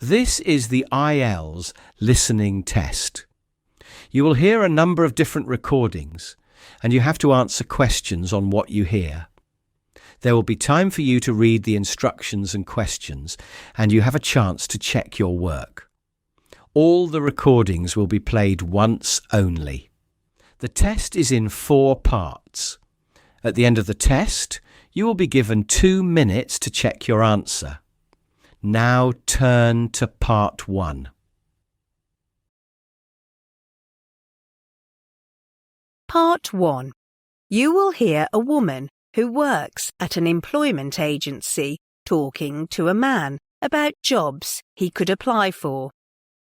This is the IELTS listening test. You will hear a number of different recordings, and you have to answer questions on what you hear. There will be time for you to read the instructions and questions, and you have a chance to check your work. All the recordings will be played once only. The test is in 4 parts. At the end of the test, you will be given 2 minutes to check your answer. Now turn to part 1. Part 1. You will hear a woman who works at an employment agency talking to a man about jobs he could apply for.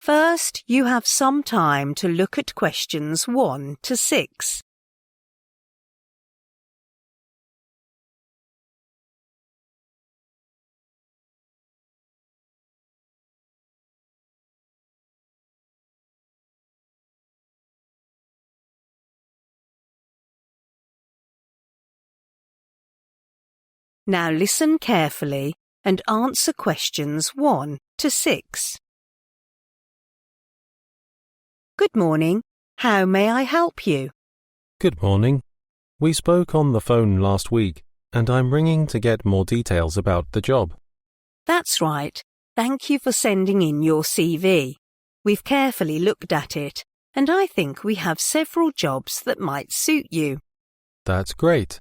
First, you have some time to look at questions 1 to 6. Now listen carefully and answer questions 1 to 6. Good morning. How may I help you? Good morning. We spoke on the phone last week, and I'm ringing to get more details about the job. That's right. Thank you for sending in your CV. We've carefully looked at it, and I think we have several jobs that might suit you. That's great.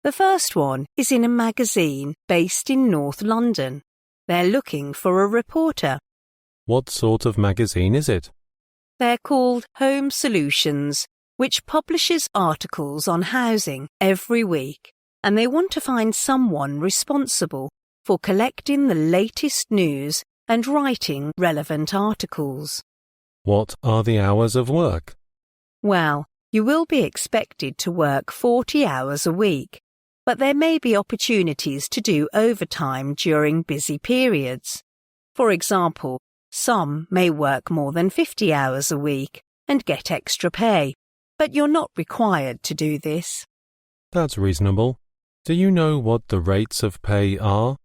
The first one is in a magazine based in North London. They're looking for a reporter. What sort of magazine is it? They're called Home Solutions, which publishes articles on housing every week, and they want to find someone responsible for collecting the latest news and writing relevant articles. What are the hours of work? Well, you will be expected to work 40 hours a week, but there may be opportunities to do overtime during busy periods. For example, some may work more than 50 hours a week and get extra pay, but you're not required to do this. That's reasonable. Do you know what the rates of pay are?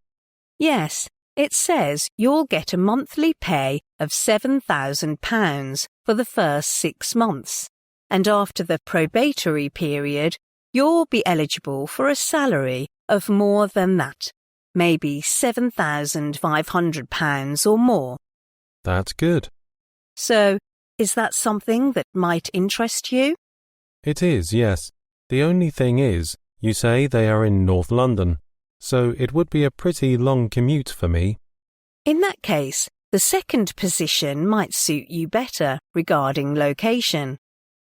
Yes, it says you'll get a monthly pay of £7,000 for the first 6 months, and after the probatory period, you'll be eligible for a salary of more than that, maybe £7,500 or more. That's good. So, is that something that might interest you? It is, yes. The only thing is, you say they are in North London, so it would be a pretty long commute for me. In that case, the second position might suit you better regarding location.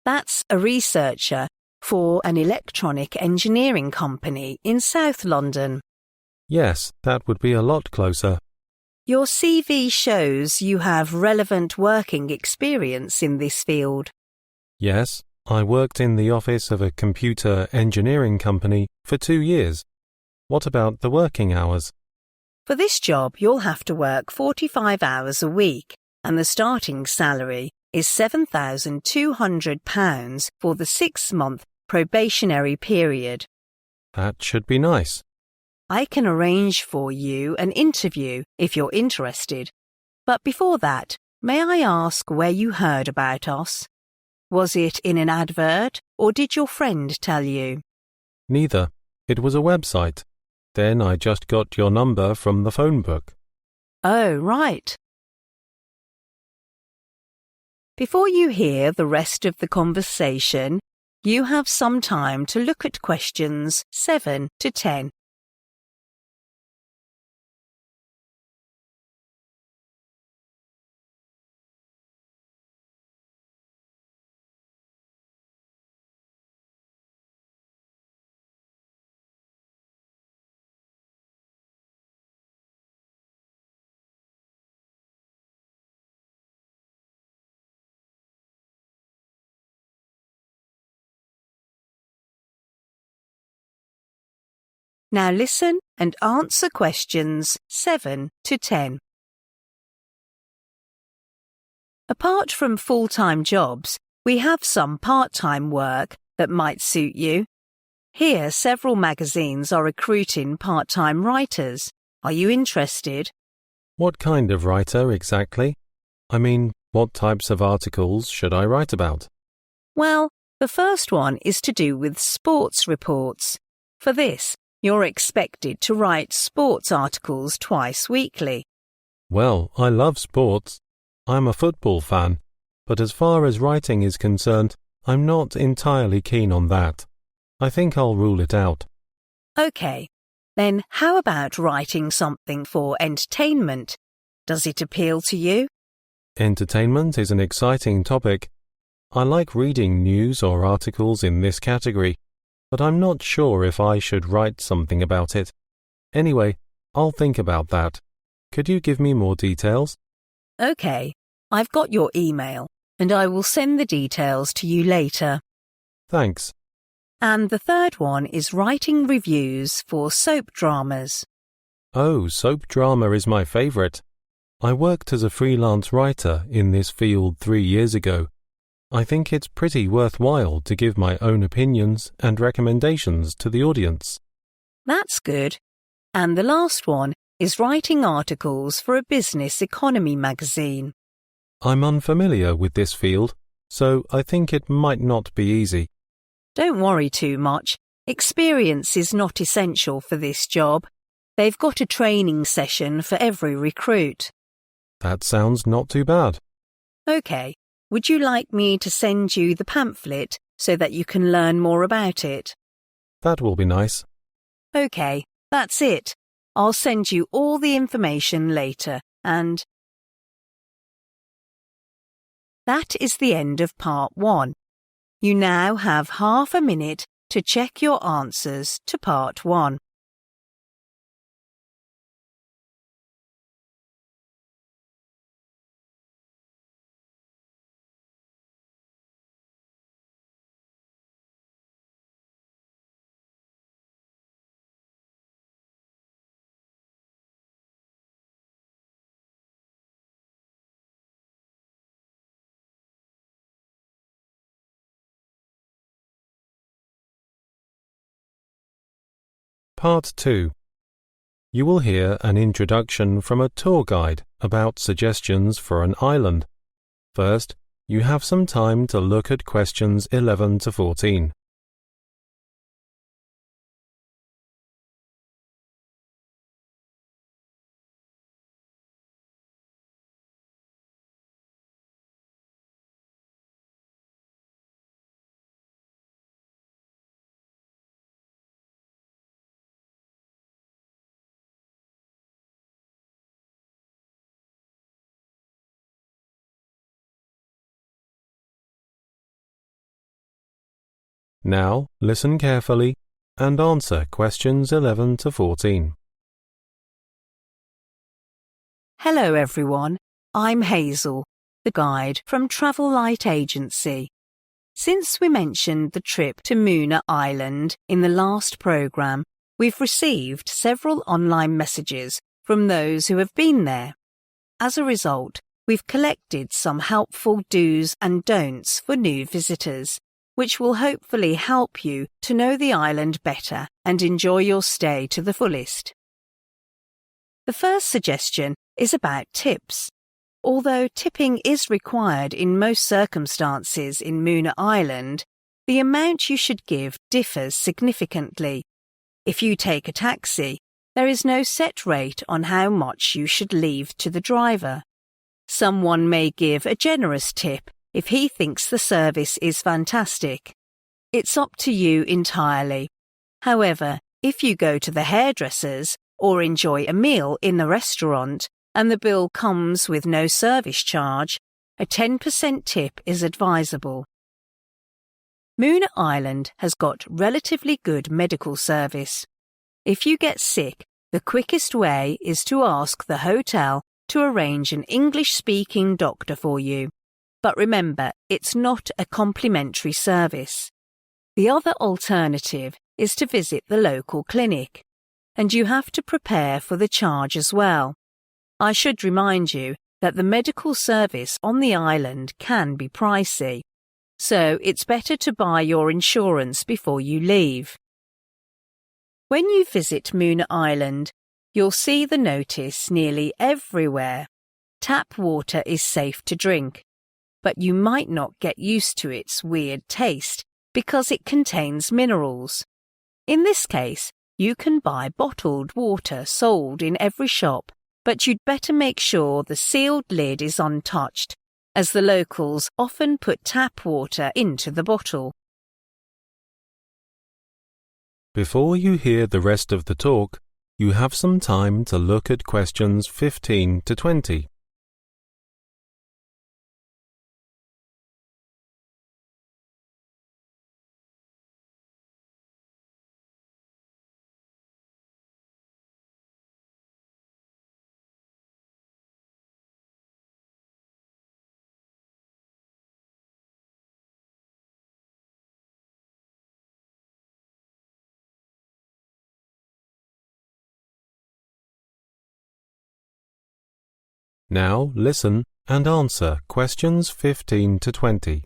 That's a researcher for an electronic engineering company in South London. Yes, that would be a lot closer. Your CV shows you have relevant working experience in this field. Yes, I worked in the office of a computer engineering company for 2 years. What about the working hours? For this job, you'll have to work 45 hours a week, and the starting salary is £7,200 for the 6-month probationary period. That should be nice. I can arrange for you an interview if you're interested. But before that, may I ask where you heard about us? Was it in an advert, or did your friend tell you? Neither. It was a website. Then I just got your number from the phone book. Oh, right. Before you hear the rest of the conversation, you have some time to look at questions 7 to 10. Now listen and answer questions 7 to 10. Apart from full-time jobs, we have some part-time work that might suit you. Here, several magazines are recruiting part-time writers. Are you interested? What kind of writer exactly? I mean, what types of articles should I write about? Well, the first one is to do with sports reports. For this, you're expected to write sports articles twice weekly. Well, I love sports. I'm a football fan, but as far as writing is concerned, I'm not entirely keen on that. I think I'll rule it out. OK, then how about writing something for entertainment? Does it appeal to you? Entertainment is an exciting topic. I like reading news or articles in this category, but I'm not sure if I should write something about it. Anyway, I'll think about that. Could you give me more details? OK, I've got your email, and I will send the details to you later. Thanks. And the third one is writing reviews for soap dramas. Oh, soap drama is my favourite. I worked as a freelance writer in this field 3 years ago. I think it's pretty worthwhile to give my own opinions and recommendations to the audience. That's good. And the last one is writing articles for a business economy magazine. I'm unfamiliar with this field, so I think it might not be easy. Don't worry too much. Experience is not essential for this job. They've got a training session for every recruit. That sounds not too bad. OK, would you like me to send you the pamphlet so that you can learn more about it? That will be nice. OK, that's it. I'll send you all the information later, and that is the end of part 1. You now have half a minute to check your answers to part 1. Part 2. You will hear an introduction from a tour guide about suggestions for an island. First, you have some time to look at questions 11 to 14. Now, listen carefully and answer questions 11 to 14. Hello everyone, I'm Hazel, the guide from Travel Light Agency. Since we mentioned the trip to Moona Island in the last programme, we've received several online messages from those who have been there. As a result, we've collected some helpful do's and don'ts for new visitors, which will hopefully help you to know the island better and enjoy your stay to the fullest. The first suggestion is about tips. Although tipping is required in most circumstances in Moona Island, the amount you should give differs significantly. If you take a taxi, there is no set rate on how much you should leave to the driver. Someone may give a generous tip if he thinks the service is fantastic. It's up to you entirely. However, if you go to the hairdressers or enjoy a meal in the restaurant and the bill comes with no service charge, a 10% tip is advisable. Moona Island has got relatively good medical service. If you get sick, the quickest way is to ask the hotel to arrange an English-speaking doctor for you. But remember, it's not a complimentary service. The other alternative is to visit the local clinic, and you have to prepare for the charge as well. I should remind you that the medical service on the island can be pricey, so it's better to buy your insurance before you leave. When you visit Moona Island, you'll see the notice nearly everywhere. Tap water is safe to drink, but you might not get used to its weird taste because it contains minerals. In this case, you can buy bottled water sold in every shop, but you'd better make sure the sealed lid is untouched, as the locals often put tap water into the bottle. Before you hear the rest of the talk, you have some time to look at questions 15 to 20. Now listen and answer questions 15 to 20.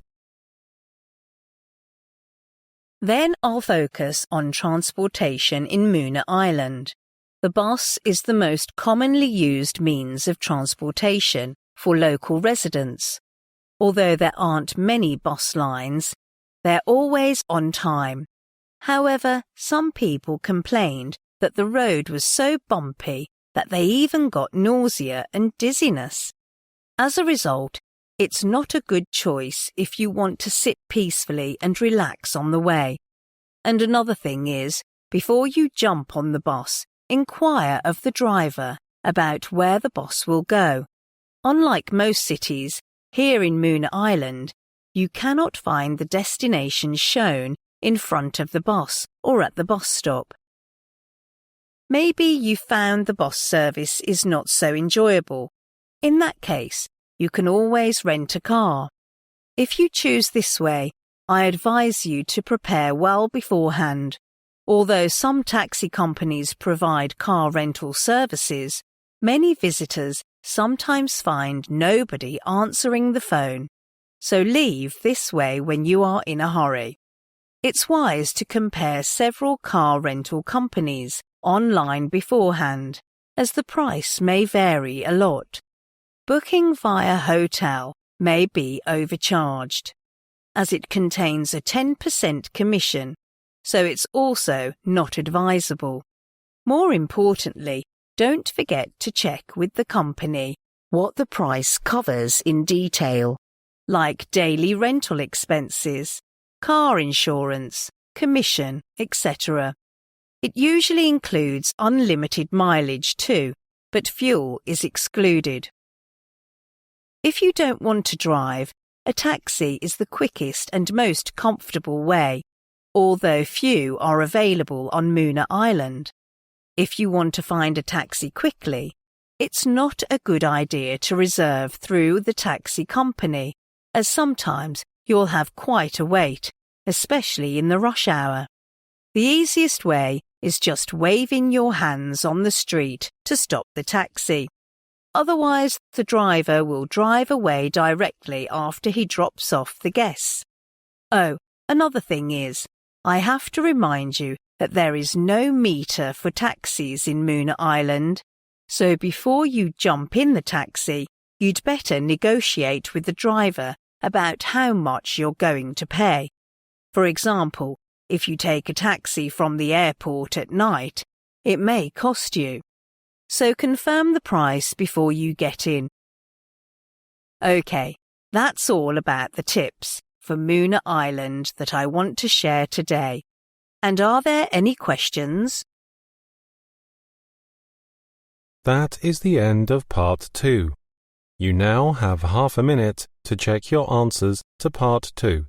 Then I'll focus on transportation in Moona Island. The bus is the most commonly used means of transportation for local residents. Although there aren't many bus lines, they're always on time. However, some people complained that the road was so bumpy that they even got nausea and dizziness. As a result, it's not a good choice if you want to sit peacefully and relax on the way. And another thing is, before you jump on the bus, inquire of the driver about where the bus will go. Unlike most cities, here in Moona Island, you cannot find the destination shown in front of the bus or at the bus stop. Maybe you found the bus service is not so enjoyable. In that case, you can always rent a car. If you choose this way, I advise you to prepare well beforehand. Although some taxi companies provide car rental services, many visitors sometimes find nobody answering the phone. So leave this way when you are in a hurry. It's wise to compare several car rental companies online beforehand, as the price may vary a lot. Booking via hotel may be overcharged, as it contains a 10% commission, so it's also not advisable. More importantly, don't forget to check with the company what the price covers in detail, like daily rental expenses, car insurance, commission, etc. It usually includes unlimited mileage too, but fuel is excluded. If you don't want to drive, a taxi is the quickest and most comfortable way, although few are available on Moona Island. If you want to find a taxi quickly, it's not a good idea to reserve through the taxi company, as sometimes you'll have quite a wait, especially in the rush hour. The easiest way is just waving your hands on the street to stop the taxi. Otherwise, the driver will drive away directly after he drops off the guests. Oh, another thing is, I have to remind you that there is no meter for taxis in Moona Island, so before you jump in the taxi, you'd better negotiate with the driver about how much you're going to pay. For example, if you take a taxi from the airport at night, it may cost you. So confirm the price before you get in. Okay, that's all about the tips for Moona Island that I want to share today. And are there any questions? That is the end of part 2. You now have half a minute to check your answers to part 2.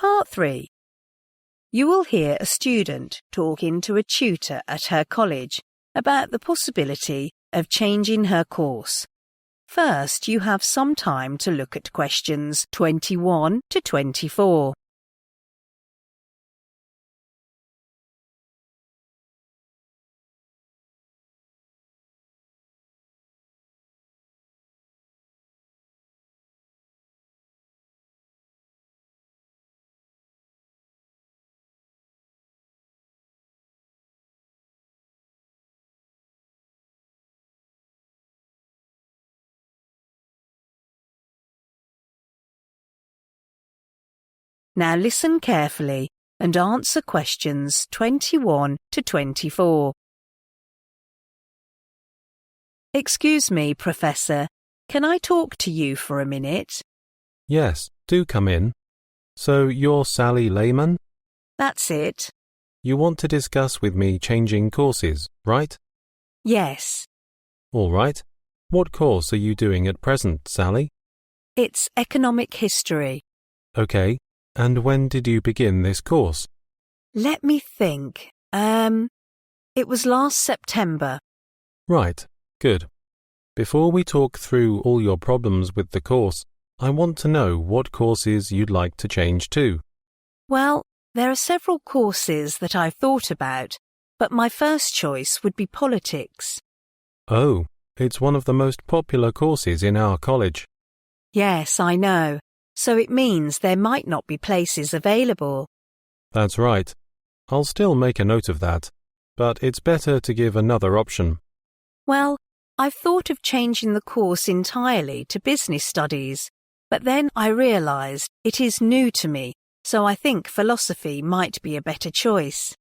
Part 3. You will hear a student talking to a tutor at her college about the possibility of changing her course. First, you have some time to look at questions 21 to 24. Now listen carefully and answer questions 21 to 24. Excuse me, Professor. Can I talk to you for a minute? Yes, do come in. So you're Sally Lehman? That's it. You want to discuss with me changing courses, right? Yes. All right. What course are you doing at present, Sally? It's economic history. Okay. And when did you begin this course? Let me think. It was last September. Right. Good. Before we talk through all your problems with the course, I want to know what courses you'd like to change to. Well, there are several courses that I've thought about, but my first choice would be politics. Oh, it's one of the most popular courses in our college. Yes, I know. So it means there might not be places available. That's right. I'll still make a note of that, but it's better to give another option. Well, I've thought of changing the course entirely to business studies, but then I realised it is new to me, so I think philosophy might be a better choice.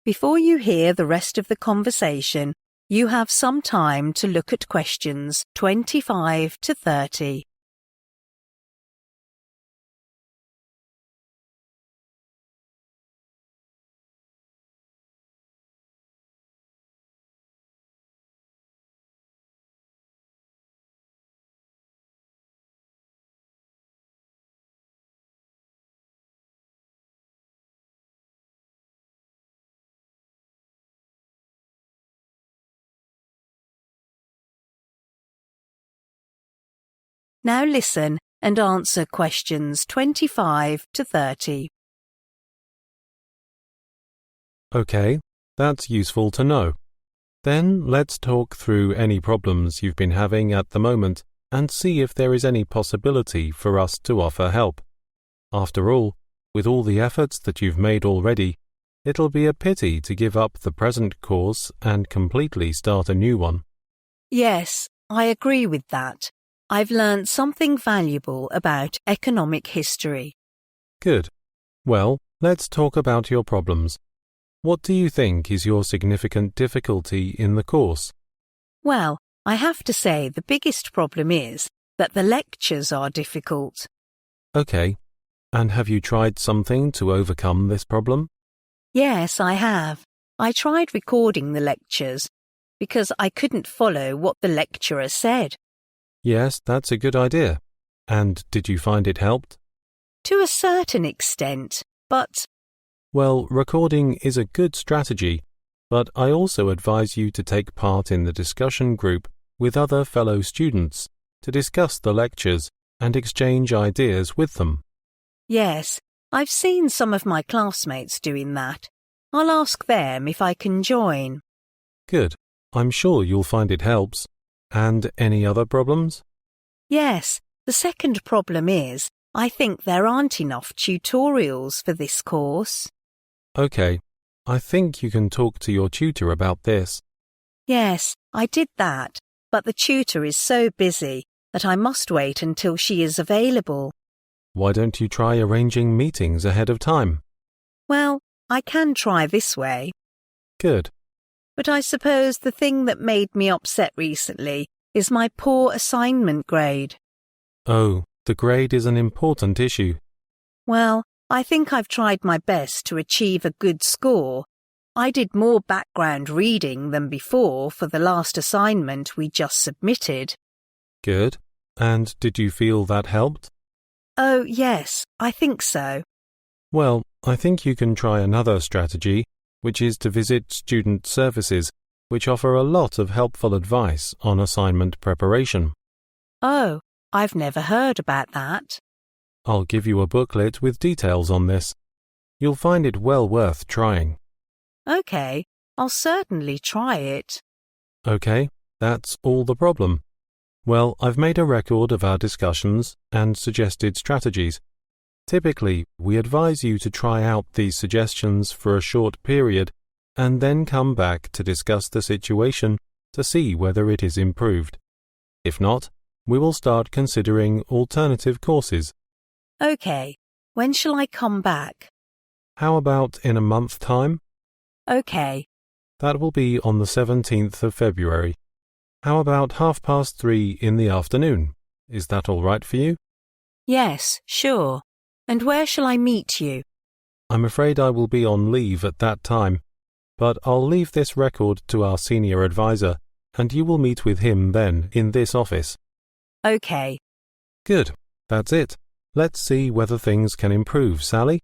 Before you hear the rest of the conversation, you have some time to look at questions 25 to 30. Now listen and answer questions 25 to 30. Okay, that's useful to know. Then let's talk through any problems you've been having at the moment and see if there is any possibility for us to offer help. After all, with all the efforts that you've made already, it'll be a pity to give up the present course and completely start a new one. Yes, I agree with that. I've learned something valuable about economic history. Good. Well, let's talk about your problems. What do you think is your significant difficulty in the course? Well, I have to say the biggest problem is that the lectures are difficult. Okay. And have you tried something to overcome this problem? Yes, I have. I tried recording the lectures because I couldn't follow what the lecturer said. Yes, that's a good idea. And did you find it helped? To a certain extent, but... Well, recording is a good strategy, but I also advise you to take part in the discussion group with other fellow students to discuss the lectures and exchange ideas with them. Yes, I've seen some of my classmates doing that. I'll ask them if I can join. Good. I'm sure you'll find it helps. And any other problems? Yes, the second problem is I think there aren't enough tutorials for this course. Okay, I think you can talk to your tutor about this. Yes, I did that, but the tutor is so busy that I must wait until she is available. Why don't you try arranging meetings ahead of time? Well, I can try this way. Good. But I suppose the thing that made me upset recently is my poor assignment grade. Oh, the grade is an important issue. Well, I think I've tried my best to achieve a good score. I did more background reading than before for the last assignment we just submitted. Good. And did you feel that helped? Oh, yes, I think so. Well, I think you can try another strategy which is to visit student services, which offer a lot of helpful advice on assignment preparation. Oh, I've never heard about that. I'll give you a booklet with details on this. You'll find it well worth trying. OK, I'll certainly try it. OK, that's all the problem. Well, I've made a record of our discussions and suggested strategies. Typically, we advise you to try out these suggestions for a short period and then come back to discuss the situation to see whether it is improved. If not, we will start considering alternative courses. OK, when shall I come back? How about in a month's time? OK. That will be on the 17th of February. How about 3:30 in the afternoon? Is that all right for you? Yes, sure. And where shall I meet you? I'm afraid I will be on leave at that time, but I'll leave this record to our senior advisor, and you will meet with him then in this office. OK. Good. That's it. Let's see whether things can improve, Sally.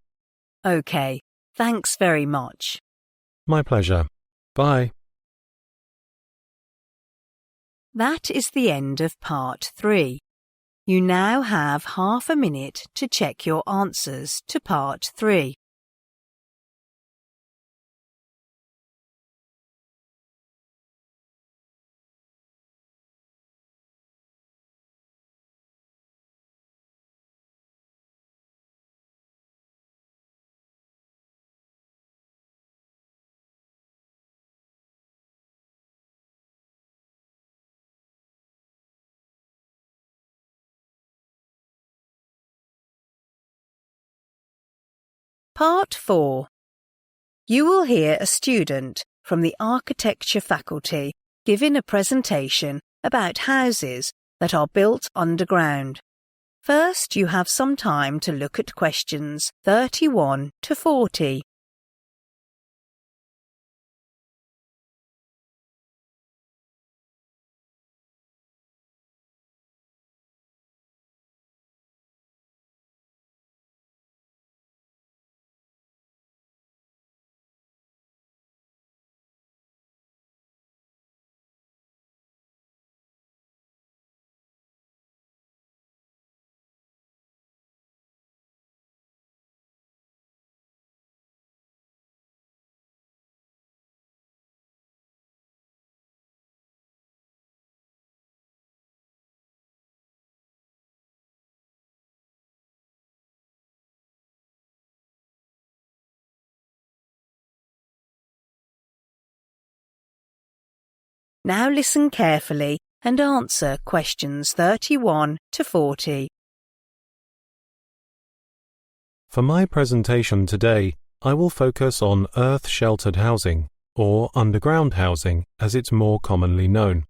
OK. Thanks very much. My pleasure. Bye. That is the end of part 3. You now have half a minute to check your answers to part 3. Part 4. You will hear a student from the architecture faculty giving a presentation about houses that are built underground. First, you have some time to look at questions 31 to 40. Now listen carefully and answer questions 31 to 40. For my presentation today, I will focus on earth-sheltered housing, or underground housing as it's more commonly known.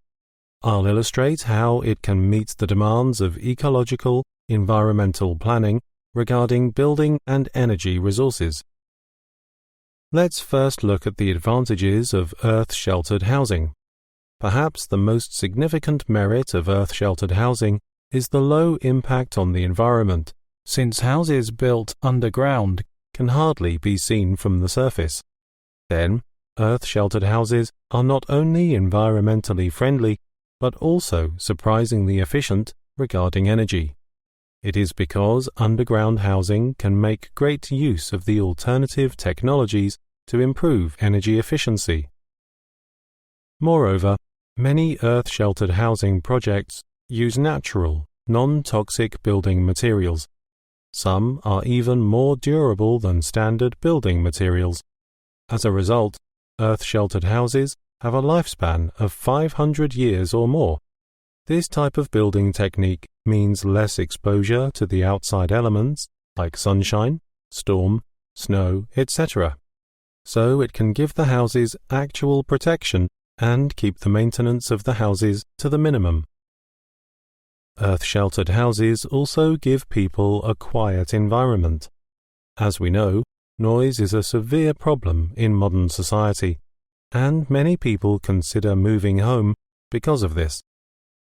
I'll illustrate how it can meet the demands of ecological, environmental planning regarding building and energy resources. Let's first look at the advantages of earth-sheltered housing. Perhaps the most significant merit of earth-sheltered housing is the low impact on the environment, since houses built underground can hardly be seen from the surface. Then, earth-sheltered houses are not only environmentally friendly, but also surprisingly efficient regarding energy. It is because underground housing can make great use of the alternative technologies to improve energy efficiency. Moreover, many earth-sheltered housing projects use natural, non-toxic building materials. Some are even more durable than standard building materials. As a result, earth-sheltered houses have a lifespan of 500 years or more. This type of building technique means less exposure to the outside elements like sunshine, storm, snow, etc. So it can give the houses actual protection and keep the maintenance of the houses to the minimum. Earth-sheltered houses also give people a quiet environment. As we know, noise is a severe problem in modern society, and many people consider moving home because of this.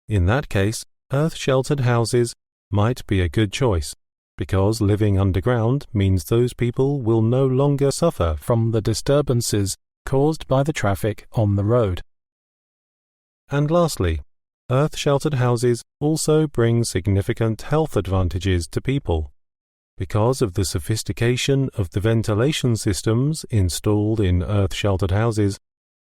In that case, earth-sheltered houses might be a good choice. because living underground means those people will no longer suffer from the disturbances caused by the traffic on the road. And lastly, earth-sheltered houses also bring significant health advantages to people. Because of the sophistication of the ventilation systems installed in earth-sheltered houses,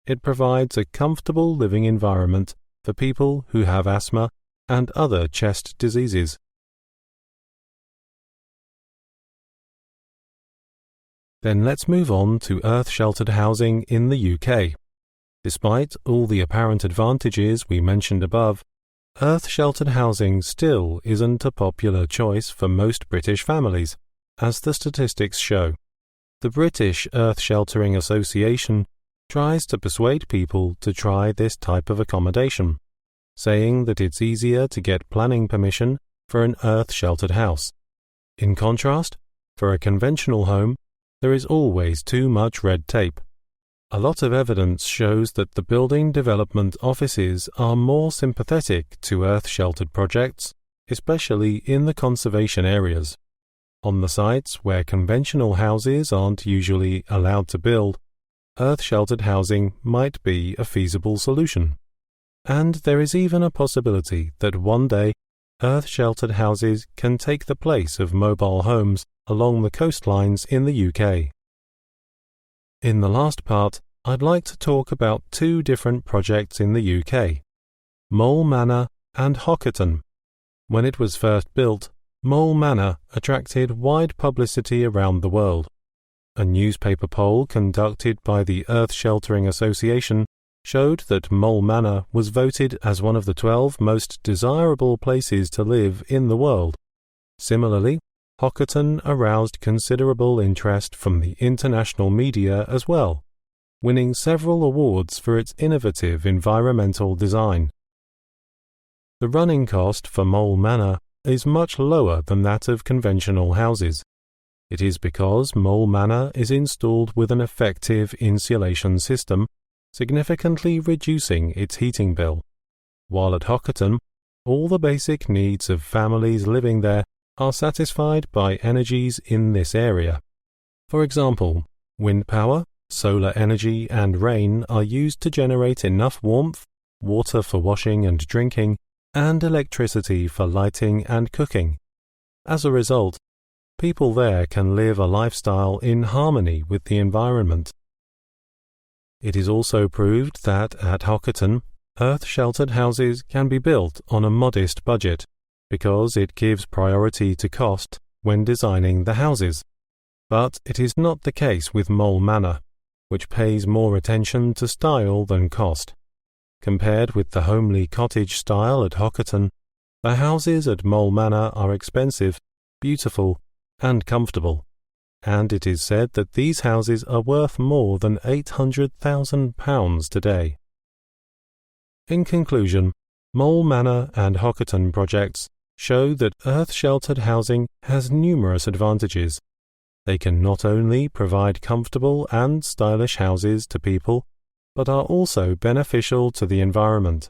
it provides a comfortable living environment for people who have asthma and other chest diseases. Then let's move on to earth-sheltered housing in the UK. Despite all the apparent advantages we mentioned above, earth-sheltered housing still isn't a popular choice for most British families, as the statistics show. The British Earth Sheltering Association tries to persuade people to try this type of accommodation, saying that it's easier to get planning permission for an earth-sheltered house. In contrast, for a conventional home, there is always too much red tape. A lot of evidence shows that the building development offices are more sympathetic to earth-sheltered projects, especially in the conservation areas. On the sites where conventional houses aren't usually allowed to build, earth-sheltered housing might be a feasible solution. And there is even a possibility that one day earth-sheltered houses can take the place of mobile homes along the coastlines in the UK. In the last part, I'd like to talk about two different projects in the UK, Mole Manor and Hockerton. When it was first built, Mole Manor attracted wide publicity around the world. A newspaper poll conducted by the Earth Sheltering Association showed that Mole Manor was voted as one of the 12 most desirable places to live in the world. Similarly, Hockerton aroused considerable interest from the international media as well, winning several awards for its innovative environmental design. The running cost for Mole Manor is much lower than that of conventional houses. It is because Mole Manor is installed with an effective insulation system, significantly reducing its heating bill, while at Hockerton, all the basic needs of families living there are satisfied by energies in this area. For example, wind power, solar energy and rain are used to generate enough warmth, water for washing and drinking, and electricity for lighting and cooking. As a result, people there can live a lifestyle in harmony with the environment. It is also proved that at Hockerton, earth-sheltered houses can be built on a modest budget, because it gives priority to cost when designing the houses. But it is not the case with Mole Manor, which pays more attention to style than cost. Compared with the homely cottage style at Hockerton, the houses at Mole Manor are expensive, beautiful, and comfortable, and it is said that these houses are worth more than £800,000 today. In conclusion, Mole Manor and Hockerton projects show that earth-sheltered housing has numerous advantages. They can not only provide comfortable and stylish houses to people, but are also beneficial to the environment.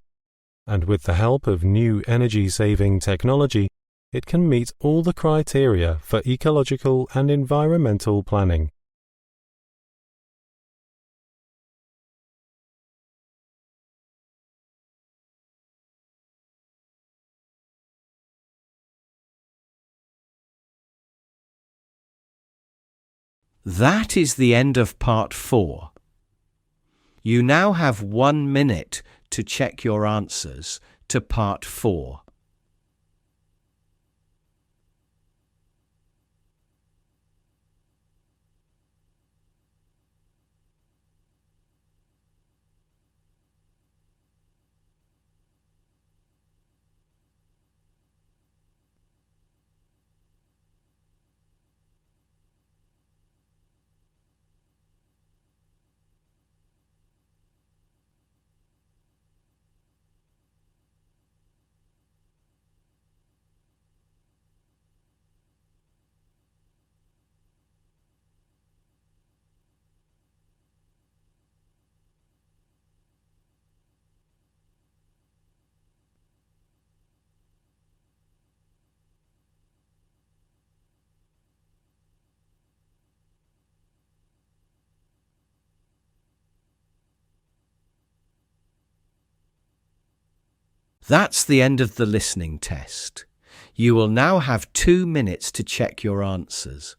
And with the help of new energy-saving technology, it can meet all the criteria for ecological and environmental planning. That is the end of part 4. You now have 1 minute to check your answers to part 4. That's the end of the listening test. You will now have 2 minutes to check your answers.